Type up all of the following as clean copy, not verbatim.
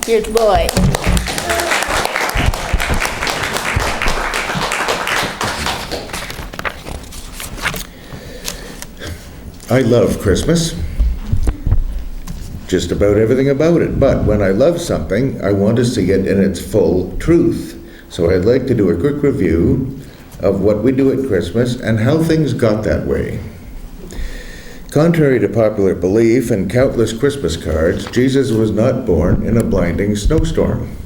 Here's Lloyd. I love Christmas, just about everything about it. But when I love something, I want to see it in its full truth. So I'd like to do a quick review of what we do at Christmas and how things got that way. Contrary to popular belief and countless Christmas cards, Jesus was not born in a blinding snowstorm.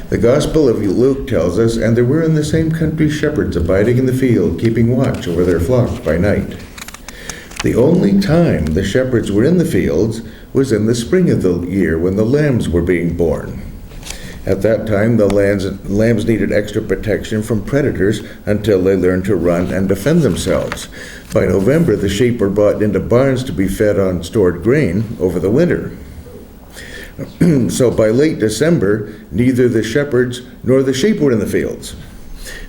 The Gospel of Luke tells us, and there were in the same country shepherds abiding in the field, keeping watch over their flocks by night. The only time the shepherds were in the fields was in the spring of the year when the lambs were being born. At that time, the lambs needed extra protection from predators until they learned to run and defend themselves. By November, the sheep were brought into barns to be fed on stored grain over the winter. So by late December, neither the shepherds nor the sheep were in the fields.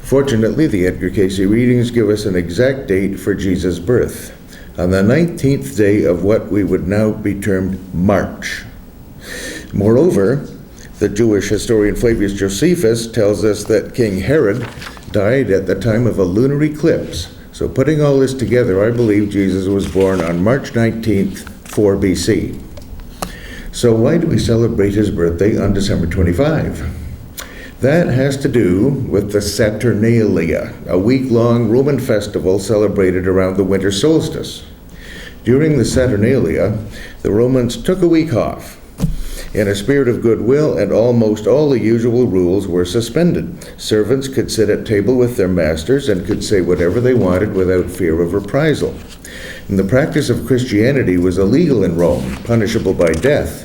Fortunately, the Edgar Casey readings give us an exact date for Jesus' birth, on the 19th day of what we would now be termed March. Moreover, the Jewish historian Flavius Josephus tells us that King Herod died at the time of a lunar eclipse. So putting all this together, I believe Jesus was born on March 19th, 4 BC. So why do we celebrate his birthday on December 25? That has to do with the Saturnalia, a week-long Roman festival celebrated around the winter solstice. During the Saturnalia, the Romans took a week off. In a spirit of goodwill, and almost all the usual rules were suspended. Servants could sit at table with their masters and could say whatever they wanted without fear of reprisal. And the practice of Christianity was illegal in Rome, punishable by death.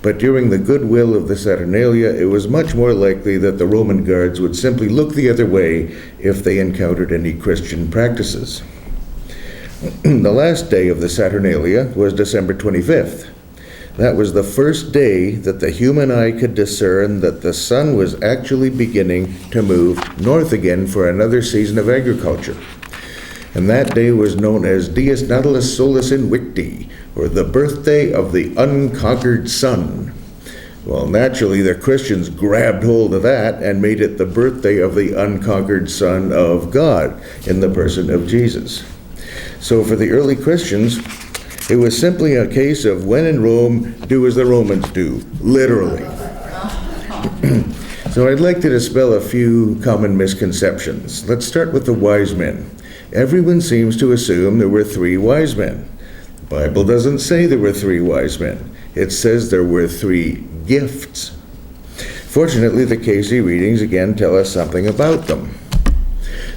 But during the goodwill of the Saturnalia, it was much more likely that the Roman guards would simply look the other way if they encountered any Christian practices. The last day of the Saturnalia was December 25th. That was the first day that the human eye could discern that the sun was actually beginning to move north again for another season of agriculture. And that day was known as Dies Natalis Solis Invicti, or the birthday of the unconquered sun. Well, naturally, the Christians grabbed hold of that and made it the birthday of the unconquered Son of God in the person of Jesus. So for the early Christians, it was simply a case of when in Rome, do as the Romans do, literally. So I'd like to dispel a few common misconceptions. Let's start with the wise men. Everyone seems to assume there were 3 wise men. The Bible doesn't say there were 3 wise men. It says there were 3 gifts. Fortunately, the Casey readings again tell us something about them.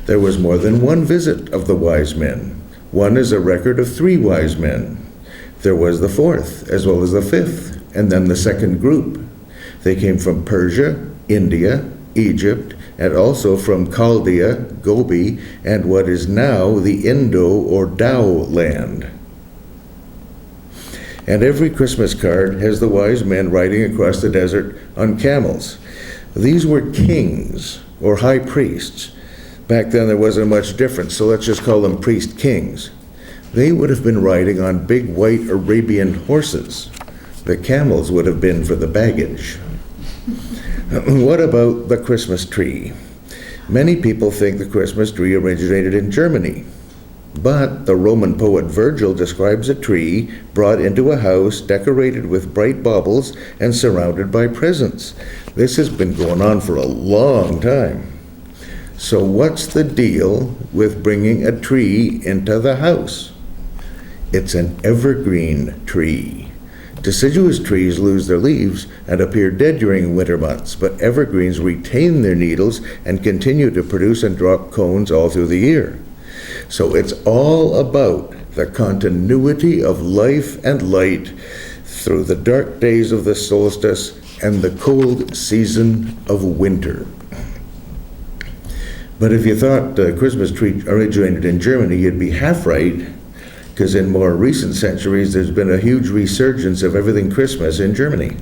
There was more than one visit of the wise men. One is a record of 3 wise men. There was the 4th, as well as the 5th, and then the second group. They came from Persia, India, Egypt, and also from Chaldea, Gobi, and what is now the Indo or Tao land. And every Christmas card has the wise men riding across the desert on camels. These were kings or high priests. Back then there wasn't much difference, so let's just call them priest kings. They would have been riding on big white Arabian horses. The camels would have been for the baggage. What about the Christmas tree? Many people think the Christmas tree originated in Germany. But the Roman poet Virgil describes a tree brought into a house decorated with bright baubles and surrounded by presents. This has been going on for a long time. So what's the deal with bringing a tree into the house? It's an evergreen tree. Deciduous trees lose their leaves and appear dead during winter months, but evergreens retain their needles and continue to produce and drop cones all through the year. So it's all about the continuity of life and light through the dark days of the solstice and the cold season of winter. But if you thought the Christmas tree originated in Germany, you'd be half right, because in more recent centuries, there's been a huge resurgence of everything Christmas in Germany.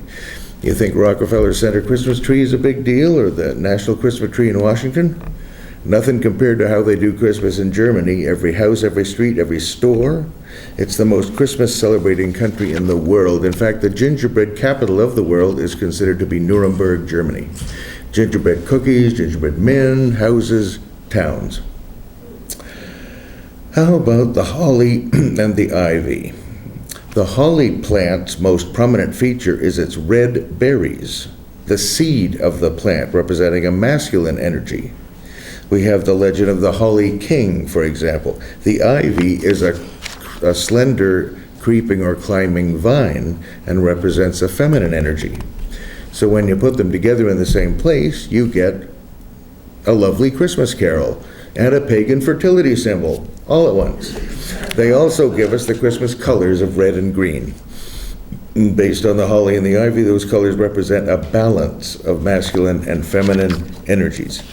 You think Rockefeller Center Christmas tree is a big deal, or the National Christmas tree in Washington? Nothing compared to how they do Christmas in Germany. Every house, every street, every store. It's the most Christmas celebrating country in the world. In fact, the gingerbread capital of the world is considered to be Nuremberg, Germany. Gingerbread cookies, gingerbread men, houses, towns. How about the holly and the ivy? The holly plant's most prominent feature is its red berries, the seed of the plant representing a masculine energy. We have the legend of the holly king, for example. The ivy is a slender creeping or climbing vine and represents a feminine energy. So when you put them together in the same place, you get a lovely Christmas carol and a pagan fertility symbol all at once. They also give us the Christmas colors of red and green. Based on the holly and the ivy, those colors represent a balance of masculine and feminine energies.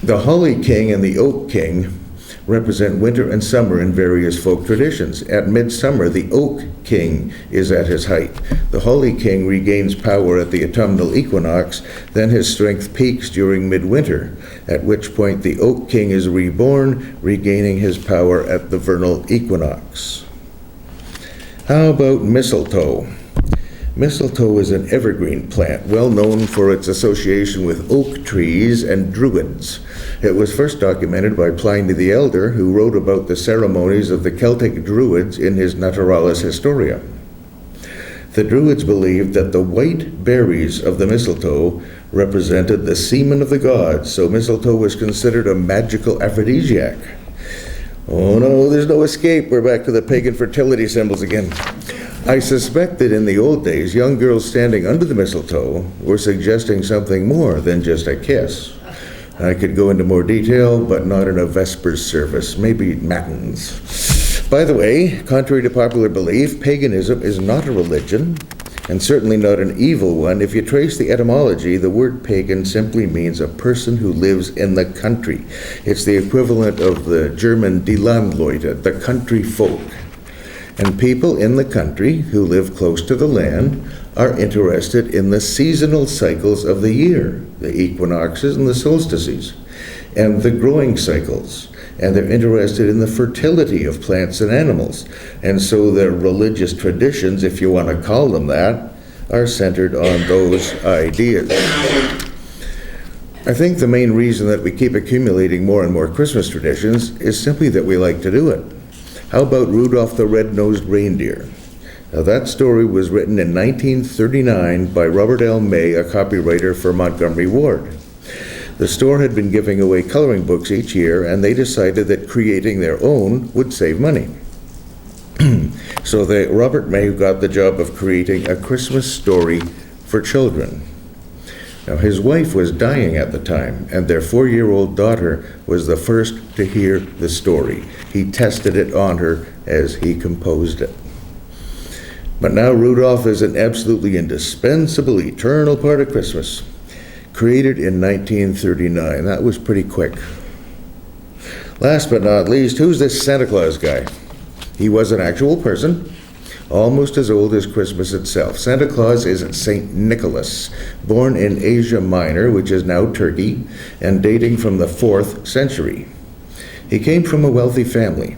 The holly king and the oak king represent winter and summer in various folk traditions. At midsummer, the oak king is at his height. The holly king regains power at the autumnal equinox, then his strength peaks during midwinter, at which point the oak king is reborn, regaining his power at the vernal equinox. How about mistletoe? Mistletoe is an evergreen plant, well known for its association with oak trees and druids. It was first documented by Pliny the Elder, who wrote about the ceremonies of the Celtic druids in his Naturalis Historia. The druids believed that the white berries of the mistletoe represented the semen of the gods, so mistletoe was considered a magical aphrodisiac. Oh no, there's no escape. We're back to the pagan fertility symbols again. I suspect that in the old days, young girls standing under the mistletoe were suggesting something more than just a kiss. I could go into more detail, but not in a Vespers service, maybe matins. By the way, contrary to popular belief, paganism is not a religion, and certainly not an evil one. If you trace the etymology, the word pagan simply means a person who lives in the country. It's the equivalent of the German Die Landleute, the country folk. And people in the country who live close to the land are interested in the seasonal cycles of the year, the equinoxes and the solstices, and the growing cycles. And they're interested in the fertility of plants and animals. And so their religious traditions, if you want to call them that, are centered on those ideas. I think the main reason that we keep accumulating more and more Christmas traditions is simply that we like to do it. How about Rudolph the Red-Nosed Reindeer? Now, that story was written in 1939 by Robert L. May, a copywriter for Montgomery Ward. The store had been giving away coloring books each year, and they decided that creating their own would save money. So Robert May got the job of creating a Christmas story for children. Now, his wife was dying at the time, and their 4-year-old daughter was the first to hear the story. He tested it on her as he composed it. But now Rudolph is an absolutely indispensable, eternal part of Christmas. Created in 1939. That was pretty quick. Last but not least, who's this Santa Claus guy? He was an actual person, almost as old as Christmas itself. Santa Claus is Saint Nicholas, born in Asia Minor, which is now Turkey, and dating from the 4th century. He came from a wealthy family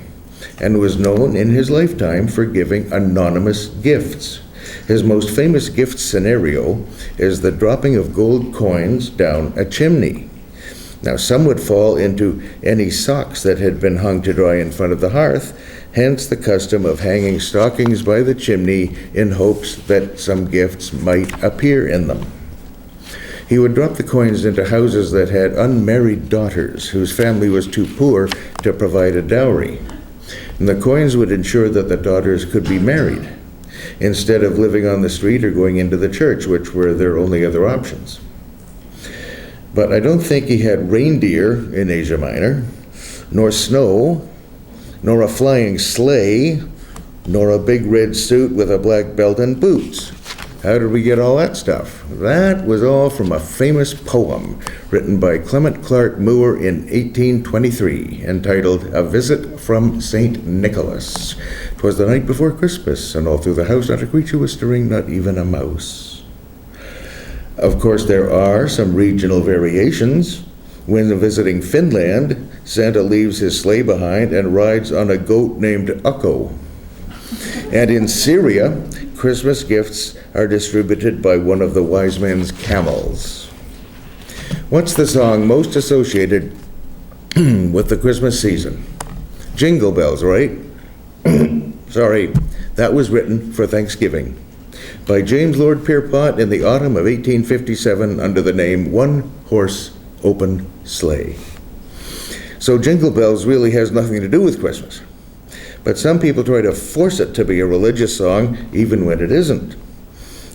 and was known in his lifetime for giving anonymous gifts. His most famous gift scenario is the dropping of gold coins down a chimney. Now, some would fall into any socks that had been hung to dry in front of the hearth, hence the custom of hanging stockings by the chimney in hopes that some gifts might appear in them. He would drop the coins into houses that had unmarried daughters whose family was too poor to provide a dowry. And the coins would ensure that the daughters could be married, instead of living on the street or going into the church, which were their only other options. But I don't think he had reindeer in Asia Minor, nor snow, nor a flying sleigh, nor a big red suit with a black belt and boots. How did we get all that stuff? That was all from a famous poem written by Clement Clarke Moore in 1823, entitled A Visit from St. Nicholas. 'Twas the night before Christmas, and all through the house not a creature was stirring, not even a mouse. Of course, there are some regional variations. When visiting Finland, Santa leaves his sleigh behind and rides on a goat named Ukko. And in Syria, Christmas gifts are distributed by one of the wise men's camels. What's the song most associated with the Christmas season? Jingle Bells, right? Sorry, that was written for Thanksgiving by James Lord Pierpont in the autumn of 1857 under the name One Horse Open Sleigh. So Jingle Bells really has nothing to do with Christmas. But some people try to force it to be a religious song, even when it isn't.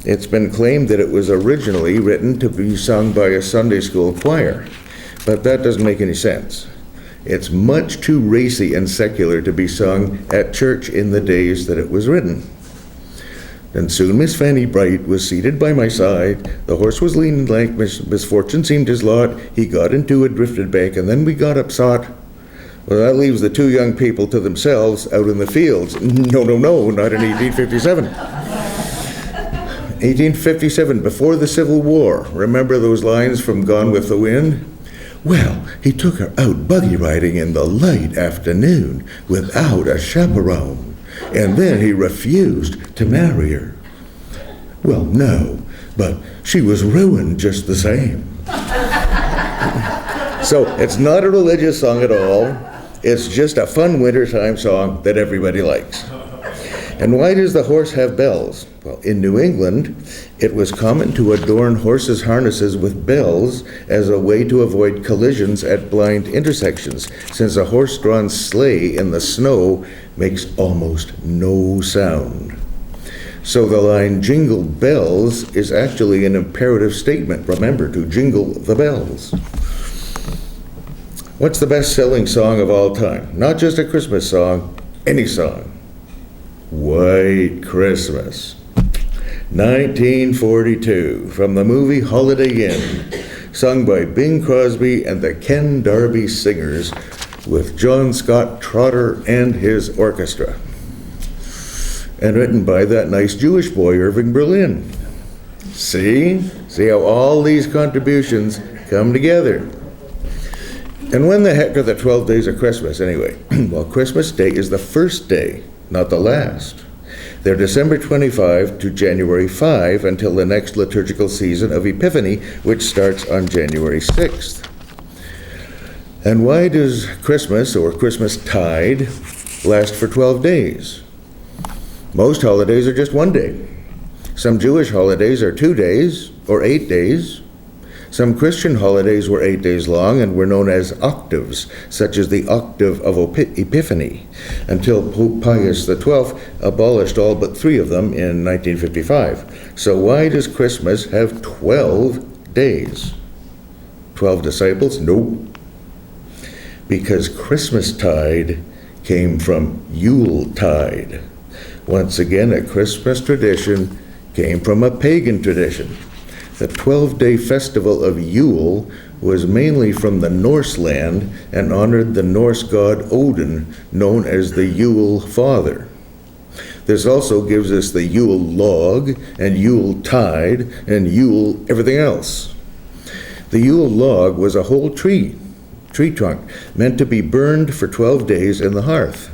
It's been claimed that it was originally written to be sung by a Sunday school choir, but that doesn't make any sense. It's much too racy and secular to be sung at church in the days that it was written. And soon Miss Fanny Bright was seated by my side. The horse was leaning like misfortune seemed his lot. He got into it, drifted back, and then we got upsot. Well, that leaves the two young people to themselves out in the fields. No, not in 1857. 1857, before the Civil War. Remember those lines from Gone with the Wind? Well, he took her out buggy riding in the light afternoon without a chaperone, and then he refused to marry her. Well, no, but she was ruined just the same. So it's not a religious song at all. It's just a fun wintertime song that everybody likes. And why does the horse have bells? Well, in New England, it was common to adorn horses' harnesses with bells as a way to avoid collisions at blind intersections, since a horse-drawn sleigh in the snow makes almost no sound. So the line, "Jingle bells," is actually an imperative statement. Remember to jingle the bells. What's the best-selling song of all time? Not just a Christmas song, any song. White Christmas. 1942, from the movie Holiday Inn, sung by Bing Crosby and the Ken Darby Singers, with John Scott Trotter and his orchestra. And written by that nice Jewish boy, Irving Berlin. See how all these contributions come together. And when the heck are the 12 days of Christmas anyway? Well, Christmas Day is the first day, not the last. They're December 25 to January 5 until the next liturgical season of Epiphany, which starts on January 6th. And why does Christmas, or Christmastide, last for 12 days? Most holidays are just one day. Some Jewish holidays are 2 days, or 8 days. Some Christian holidays were 8 days long and were known as octaves, such as the octave of Epiphany, until Pope Pius XII abolished all but 3 of them in 1955. So why does Christmas have 12 days? 12 disciples? Nope. Because Christmastide came from Yuletide. Once again, a Christmas tradition came from a pagan tradition. The 12-day festival of Yule was mainly from the Norse land and honored the Norse god Odin, known as the Yule Father. This also gives us the Yule log and Yule tide and Yule everything else. The Yule log was a whole tree trunk, meant to be burned for 12 days in the hearth.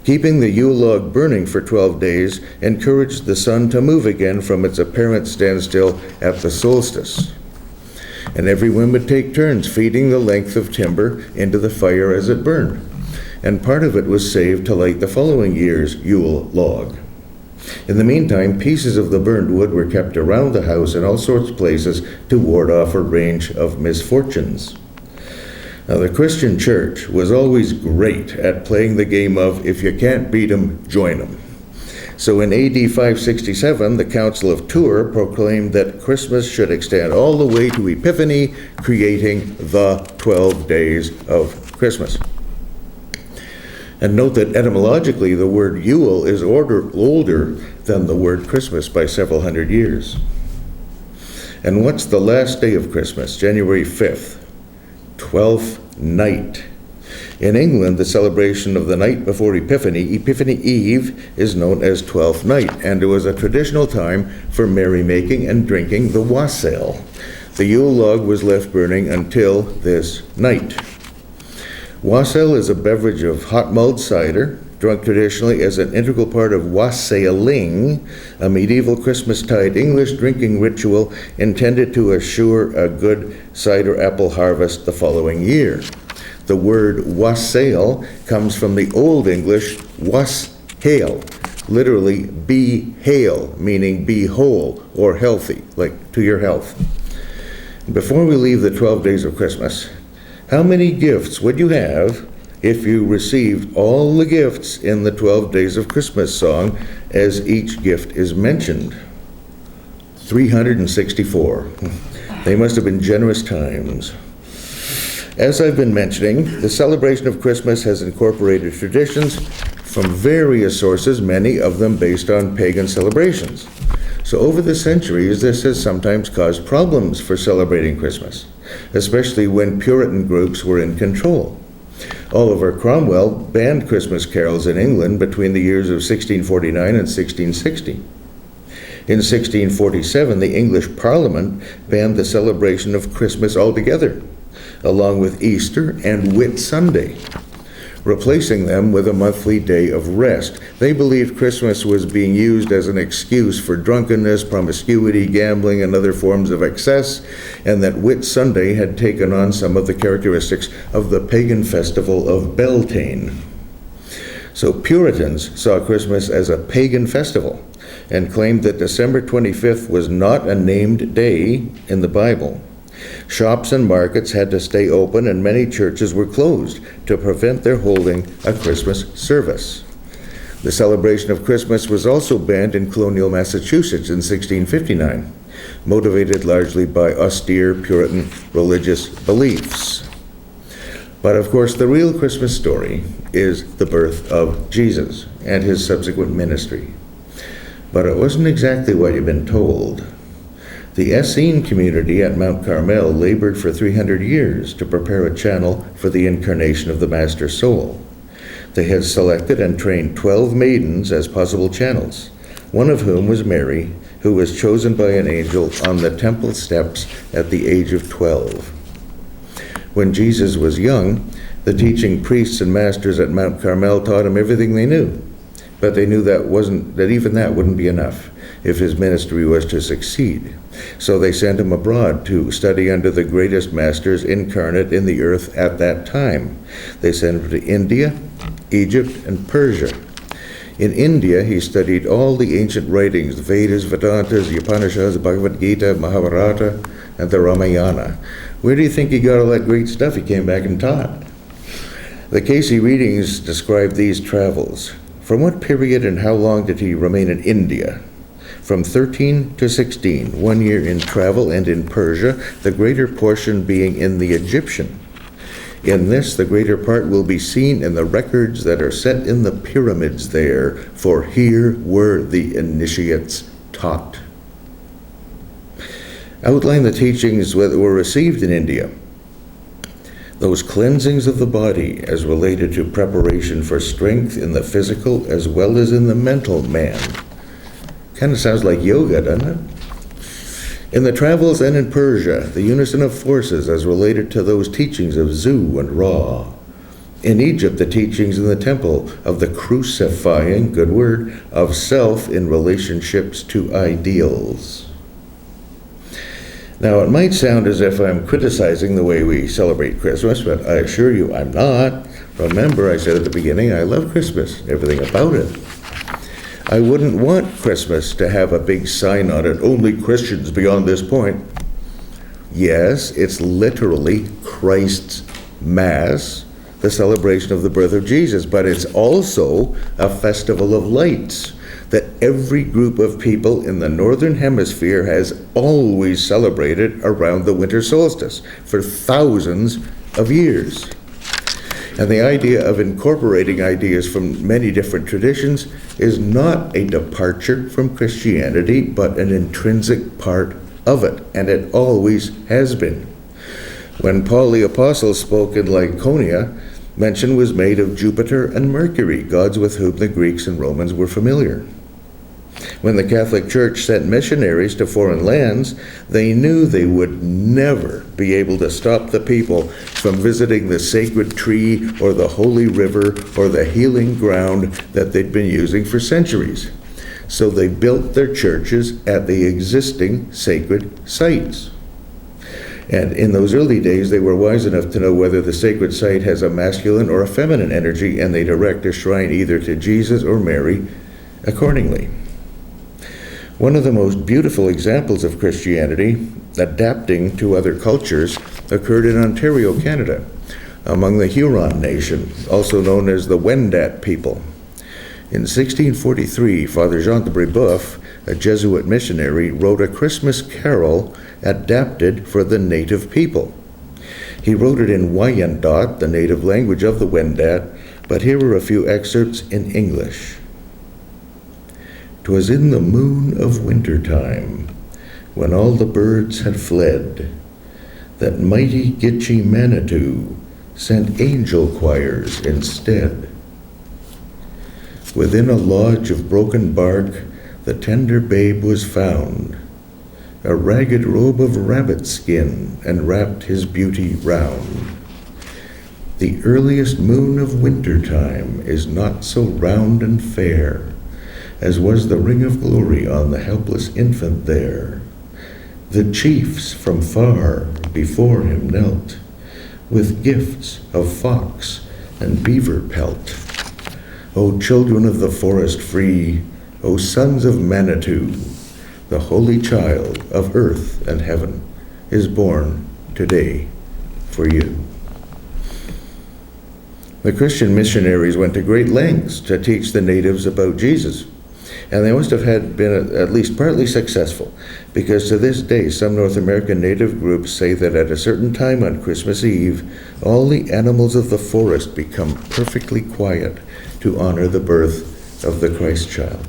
Keeping the Yule log burning for 12 days encouraged the sun to move again from its apparent standstill at the solstice. And everyone would take turns feeding the length of timber into the fire as it burned. And part of it was saved to light the following year's Yule log. In the meantime, pieces of the burned wood were kept around the house in all sorts of places to ward off a range of misfortunes. Now, the Christian church was always great at playing the game of, if you can't beat 'em, join 'em. So in AD 567, the Council of Tours proclaimed that Christmas should extend all the way to Epiphany, creating the 12 days of Christmas. And note that etymologically, the word Yule is older than the word Christmas by several hundred years. And what's the last day of Christmas? January 5th. 12th night. In England, the celebration of the night before Epiphany, Epiphany Eve, is known as 12th night, and it was a traditional time for merrymaking and drinking the wassail. The Yule log was left burning until this night. Wassail is a beverage of hot mulled cider, drunk traditionally as an integral part of wassailing, a medieval Christmastide English drinking ritual intended to assure a good cider apple harvest the following year. The word wassail comes from the Old English washail, literally be hale, meaning be whole or healthy, like to your health. Before we leave the 12 days of Christmas, how many gifts would you have if you received all the gifts in the 12 Days of Christmas song as each gift is mentioned? 364. They must have been generous times. As I've been mentioning, the celebration of Christmas has incorporated traditions from various sources, many of them based on pagan celebrations. So over the centuries, this has sometimes caused problems for celebrating Christmas, especially when Puritan groups were in control. Oliver Cromwell banned Christmas carols in England between the years of 1649 and 1660. In 1647, the English Parliament banned the celebration of Christmas altogether, along with Easter and Whit Sunday, replacing them with a monthly day of rest. They believed Christmas was being used as an excuse for drunkenness, promiscuity, gambling, and other forms of excess, and that Whit Sunday had taken on some of the characteristics of the pagan festival of Beltane. So Puritans saw Christmas as a pagan festival and claimed that December 25th was not a named day in the Bible. Shops and markets had to stay open, and many churches were closed to prevent their holding a Christmas service. The celebration of Christmas was also banned in colonial Massachusetts in 1659, motivated largely by austere Puritan religious beliefs. But of course, the real Christmas story is the birth of Jesus and his subsequent ministry. But it wasn't exactly what you've been told. The Essene community at Mount Carmel labored for 300 years to prepare a channel for the incarnation of the Master Soul. They had selected and trained 12 maidens as possible channels, one of whom was Mary, who was chosen by an angel on the temple steps at the age of 12. When Jesus was young, the teaching priests and masters at Mount Carmel taught him everything they knew, but they knew that even that wouldn't be enough if his ministry was to succeed. So they sent him abroad to study under the greatest masters incarnate in the earth at that time. They sent him to India, Egypt, and Persia. In India, he studied all the ancient writings, the Vedas, Vedantas, the Upanishads, the Bhagavad Gita, Mahabharata, and the Ramayana. Where do you think he got all that great stuff he came back and taught? The Casey readings describe these travels. From what period and how long did he remain in India? From 13 to 16, 1 year in travel and in Persia, the greater portion being in the Egyptian. In this, the greater part will be seen in the records that are set in the pyramids there, for here were the initiates taught. Outline the teachings that were received in India. Those cleansings of the body as related to preparation for strength in the physical as well as in the mental man. Kind of sounds like yoga, doesn't it? In the travels and in Persia, the unison of forces as related to those teachings of Zu and Ra. In Egypt, the teachings in the temple of the crucifying, good word, of self in relationships to ideals. Now, it might sound as if I'm criticizing the way we celebrate Christmas, but I assure you I'm not. Remember, I said at the beginning, I love Christmas, everything about it. I wouldn't want Christmas to have a big sign on it, only Christians beyond this point. Yes, it's literally Christ's Mass, the celebration of the birth of Jesus, but it's also a festival of lights that every group of people in the Northern Hemisphere has always celebrated around the winter solstice for thousands of years. And the idea of incorporating ideas from many different traditions is not a departure from Christianity, but an intrinsic part of it, and it always has been. When Paul the Apostle spoke in Laconia, mention was made of Jupiter and Mercury, gods with whom the Greeks and Romans were familiar. When the Catholic Church sent missionaries to foreign lands, they knew they would never be able to stop the people from visiting the sacred tree or the holy river or the healing ground that they'd been using for centuries. So they built their churches at the existing sacred sites. And in those early days, they were wise enough to know whether the sacred site has a masculine or a feminine energy, and they direct a shrine either to Jesus or Mary accordingly. One of the most beautiful examples of Christianity adapting to other cultures occurred in Ontario, Canada, among the Huron Nation, also known as the Wendat people. In 1643, Father Jean de Brebeuf, a Jesuit missionary, wrote a Christmas carol adapted for the native people. He wrote it in Wyandot, the native language of the Wendat, but here are a few excerpts in English. "'Twas in the moon of winter time, when all the birds had fled, that mighty Gitche Manitou sent angel choirs instead. Within a lodge of broken bark, the tender babe was found, a ragged robe of rabbit skin enwrapped his beauty round. The earliest moon of winter time is not so round and fair as was the ring of glory on the helpless infant there. The chiefs from far before him knelt, with gifts of fox and beaver pelt. O children of the forest free, O sons of Manitou, the holy child of earth and heaven is born today for you." The Christian missionaries went to great lengths to teach the natives about Jesus, and they must have been at least partly successful, because to this day some North American native groups say that at a certain time on Christmas Eve, all the animals of the forest become perfectly quiet to honor the birth of the Christ child.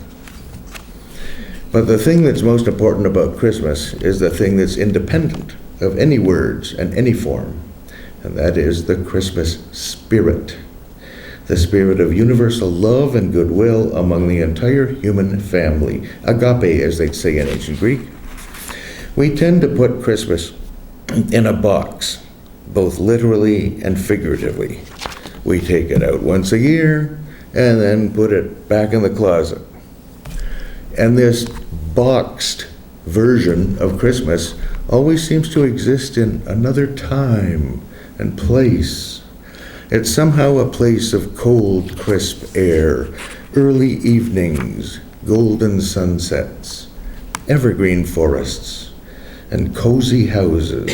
But the thing that's most important about Christmas is the thing that's independent of any words and any form, and that is the Christmas spirit. The spirit of universal love and goodwill among the entire human family, agape as they'd say in ancient Greek. We tend to put Christmas in a box, both literally and figuratively. We take it out once a year and then put it back in the closet. And this boxed version of Christmas always seems to exist in another time and place. It's somehow a place of cold, crisp air, early evenings, golden sunsets, evergreen forests, and cozy houses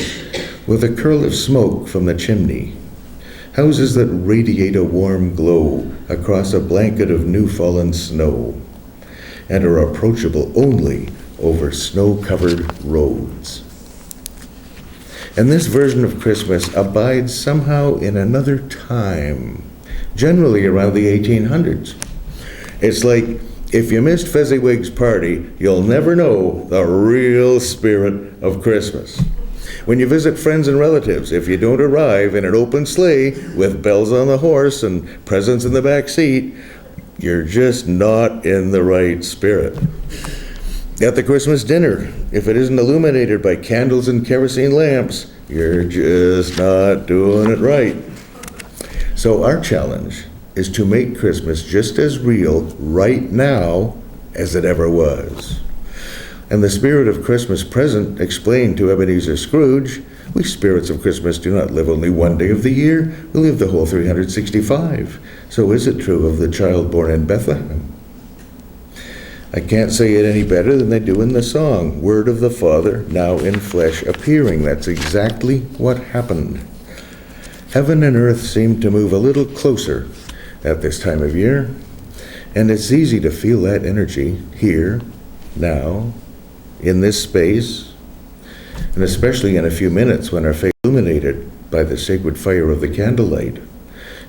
with a curl of smoke from the chimney. Houses that radiate a warm glow across a blanket of new-fallen snow and are approachable only over snow-covered roads. And this version of Christmas abides somehow in another time, generally around the 1800s. It's like, if you missed Fezziwig's party, you'll never know the real spirit of Christmas. When you visit friends and relatives, if you don't arrive in an open sleigh with bells on the horse and presents in the back seat, you're just not in the right spirit. At the Christmas dinner, if it isn't illuminated by candles and kerosene lamps, you're just not doing it right. So our challenge is to make Christmas just as real right now as it ever was. And the spirit of Christmas present explained to Ebenezer Scrooge, we spirits of Christmas do not live only one day of the year, we live the whole 365. So is it true of the child born in Bethlehem? I can't say it any better than they do in the song, Word of the Father, now in flesh appearing. That's exactly what happened. Heaven and earth seem to move a little closer at this time of year, and it's easy to feel that energy here, now, in this space, and especially in a few minutes when our faith is illuminated by the sacred fire of the candlelight.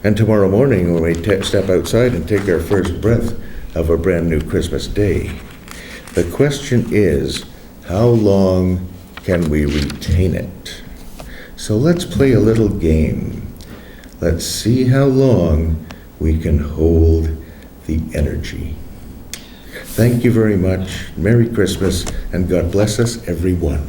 And tomorrow morning when we step outside and take our first breath of a brand new Christmas day. The question is, how long can we retain it? So let's play a little game. Let's see how long we can hold the energy. Thank you very much. Merry Christmas, and God bless us, everyone.